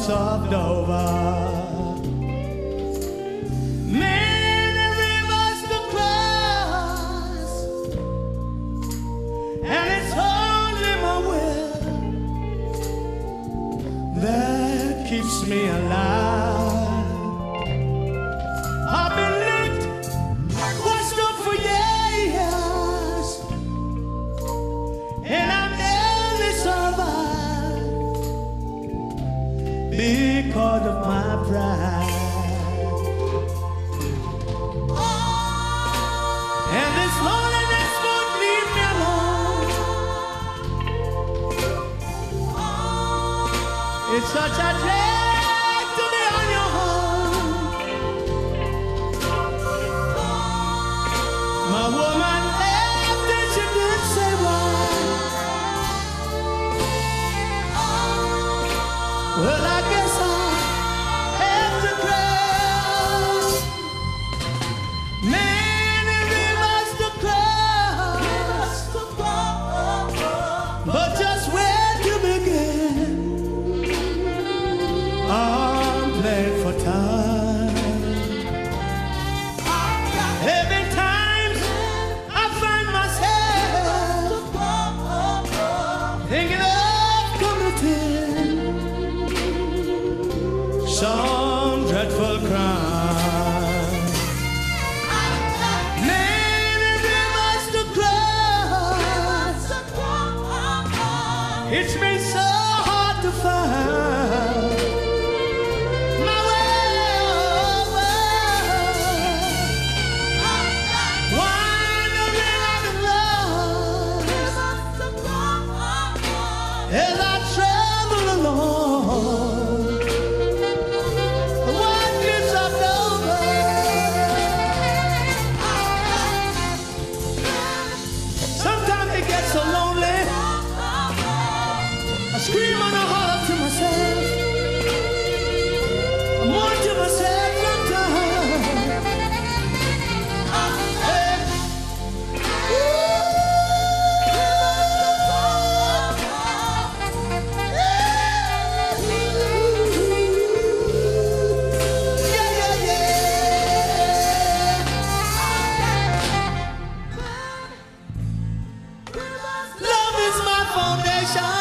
Of Dover, many rivers to cross, and it's only my will that keeps me alive. I've been licked, washed up for years, and I'm barely survived because of my pride. And this loneliness won't leave me alone. It's such a drag to be on your own. My woman left and she didn't say why. Well, I guess I have to cross many rivers to cross, but just where to begin? I'm playing for time. Every time I find myself thinking of committing some dreadful crime. Many rivers to cross. It's been so hard to find my way. Wandering I've been lost as I travel along. What gives up over? Sometimes it gets so lonely. I scream and I holler to myself. I mourn to myself sometimes. Hey. Yeah, yeah, yeah. Love is my foundation.